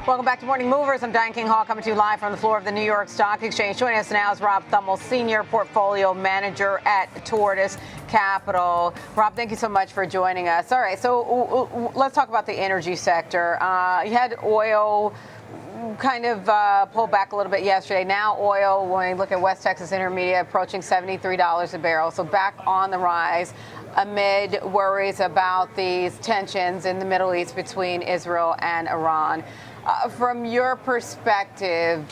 Welcome back to Morning Movers. I'm Diane King Hall, coming to you live from the floor of the New York Stock Exchange. Joining us now is Rob Thummel, Senior Portfolio Manager at Tortoise Capital. Rob, thank you so much for joining us. All right, so let's talk about the energy sector. You had oil kind of pull back a little bit yesterday. Now oil, when you look at West Texas Intermediate, approaching $73 a barrel, so back on the rise amid worries about these tensions in the Middle East between Israel and Iran. From your perspective,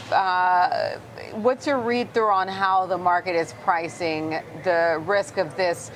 what's your read-through on how the market is pricing the risk of this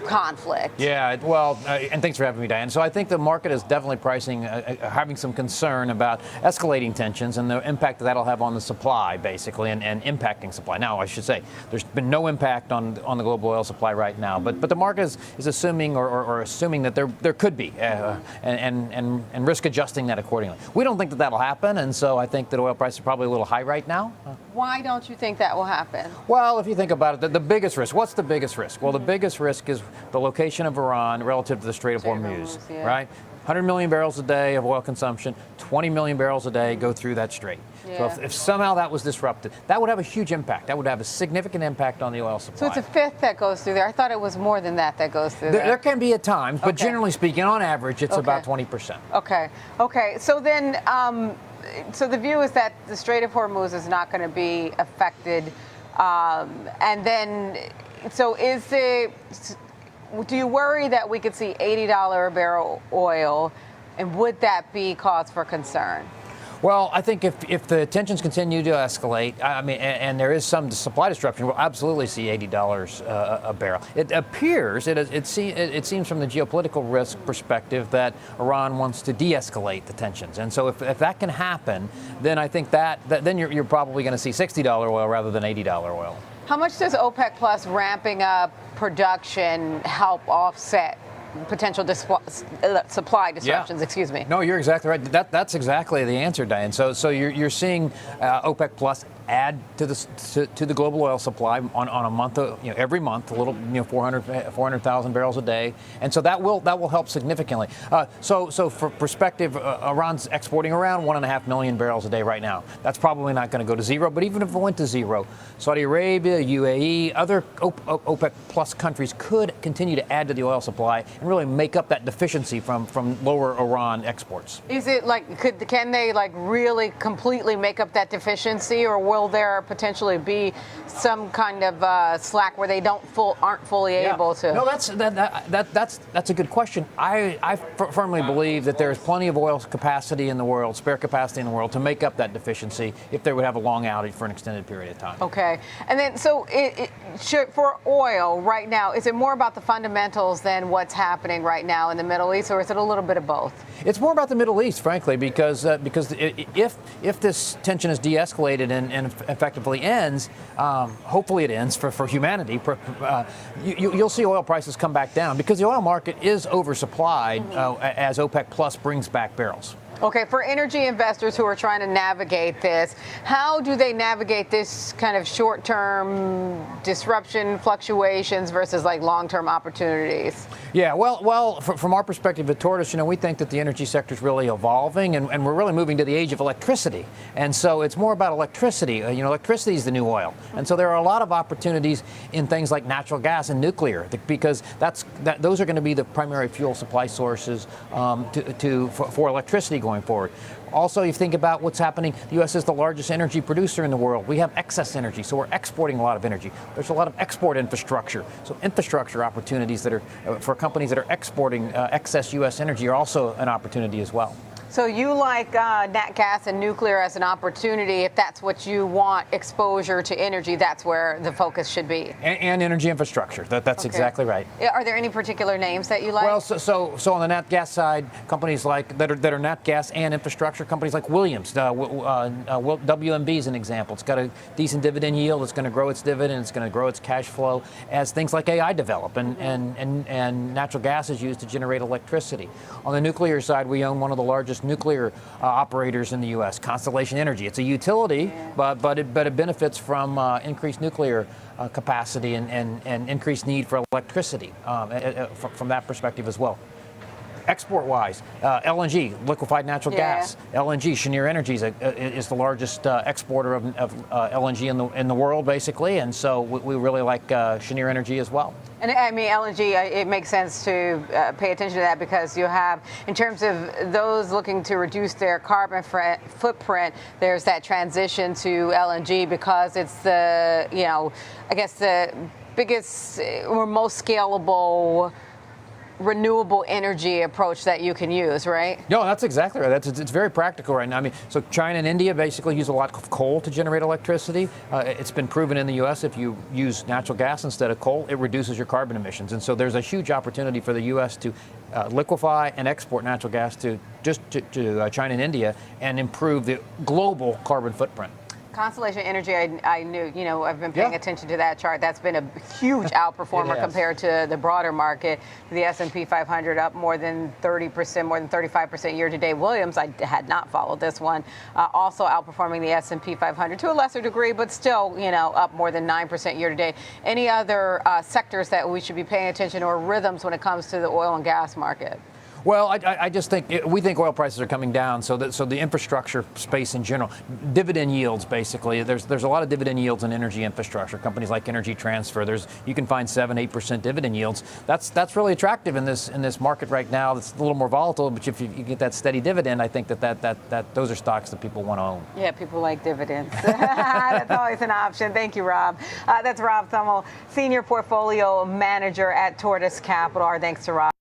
conflict? Yeah, well, and thanks for having me, Diane. So I think the market is definitely pricing, having some concern about escalating tensions and the impact that'll have on the supply, basically, and impacting supply. Now, I should say, there's been no impact on the global oil supply right now, but the market is assuming or assuming that there could be, and risk adjusting that accordingly. We don't think that that'll happen, and so I think that oil prices are probably a little high right now. Why don't you think that will happen? Well, if you think about it, the biggest risk, what's the biggest risk? Well, the biggest risk is the location of Iran relative to the Strait of Hormuz, yeah. right? 100 million barrels a day of oil consumption, 20 million barrels a day go through that strait. Yeah. So if somehow that was disrupted, that would have a huge impact. That would have a significant impact on the oil supply. So it's a fifth that goes through there. I thought it was more than that goes through there. There can be at times, but Okay. generally speaking, on average, it's about 20%. Okay. So then, so the view is that the Strait of Hormuz is not going to be affected. And then, so do you worry that we could see $80 a barrel oil, and would that be cause for concern? Well, I think if the tensions continue to escalate, I mean, and there is some supply disruption, we'll absolutely see $80 a barrel. It appears, it seems from the geopolitical risk perspective that Iran wants to de-escalate the tensions, and so if that can happen, then I think then you're probably going to see $60 oil rather than $80 oil. How much does OPEC Plus ramping up production help offset potential supply disruptions? Yeah. Excuse me. No, you're exactly right. That's exactly the answer, Diane. So you're seeing OPEC Plus add to the global oil supply on a month, every month, a little, 400,000 barrels a day, and so that will help significantly. So for perspective, Iran's exporting around 1.5 million barrels a day right now. That's probably not going to go to zero, but even if it went to zero, Saudi Arabia, UAE, other OPEC Plus countries could continue to add to the oil supply and really make up that deficiency from lower Iran exports. Is it can they really completely make up that deficiency, or will there potentially be some kind of slack where they aren't fully able to? No, that's a good question. I firmly believe that there is plenty of oil capacity in the world, spare capacity in the world, to make up that deficiency if they would have a long outage for an extended period of time. Okay, and then so for oil right now, is it more about the fundamentals than what's happening right now in the Middle East, or is it a little bit of both? It's more about the Middle East, frankly, because if this tension is de-escalated and effectively ends, hopefully it ends for humanity, you'll see oil prices come back down because the oil market is oversupplied as OPEC Plus brings back barrels. Okay, for energy investors who are trying to navigate this, how do they navigate this kind of short-term disruption, fluctuations versus long-term opportunities? Yeah, well, from our perspective at Tortoise, we think that the energy sector is really evolving, and we're really moving to the age of electricity. And so it's more about electricity. Electricity is the new oil. And so there are a lot of opportunities in things like natural gas and nuclear, because those are going to be the primary fuel supply sources for electricity going forward. Also, you think about what's happening. The U.S. is the largest energy producer in the world. We have excess energy, so we're exporting a lot of energy. There's a lot of export infrastructure. So infrastructure opportunities that are for companies that are exporting excess U.S. energy are also an opportunity as well. So you like nat gas and nuclear as an opportunity. If that's what you want, exposure to energy, that's where the focus should be. And energy infrastructure. That's okay. Exactly right. Are there any particular names that you like? Well, so on the nat gas side, companies that are nat gas and infrastructure, companies like Williams, WMB is an example. It's got a decent dividend yield. It's going to grow its dividend. It's going to grow its cash flow as things like AI develop, and natural gas is used to generate electricity. On the nuclear side, we own one of the largest nuclear operators in the U.S., Constellation Energy. It's a utility, but it benefits from increased nuclear capacity and increased need for electricity from that perspective as well. export-wise, LNG, liquefied natural gas, LNG, Cheniere Energy is the largest exporter of LNG in the world, basically, and so we really like Cheniere Energy as well. And I mean, LNG, it makes sense to pay attention to that because you have, in terms of those looking to reduce their carbon footprint, there's that transition to LNG because it's the, I guess the biggest or most scalable renewable energy approach that you can use, right? No, that's exactly right. It's very practical right now. I mean, so China and India basically use a lot of coal to generate electricity. It's been proven in the U.S. if you use natural gas instead of coal, it reduces your carbon emissions. And so there's a huge opportunity for the U.S. to liquefy and export natural gas to China and India and improve the global carbon footprint. Constellation Energy, I knew, I've been paying attention to that chart. That's been a huge outperformer compared to the broader market. The S&P 500 up more than 30%, more than 35% year to date. Williams, I had not followed this one, also outperforming the S&P 500 to a lesser degree, but still, up more than 9% year to date. Any other sectors that we should be paying attention or rhythms when it comes to the oil and gas market? Well, I just think we think oil prices are coming down, so the infrastructure space in general, dividend yields basically. There's a lot of dividend yields in energy infrastructure. Companies like Energy Transfer, you can find 7-8% dividend yields. That's really attractive in this market right now. It's a little more volatile, but if you get that steady dividend, I think that those are stocks that people want to own. Yeah, people like dividends. That's always an option. Thank you, Rob. That's Rob Thummel, Senior Portfolio Manager at Tortoise Capital. Our thanks to Rob.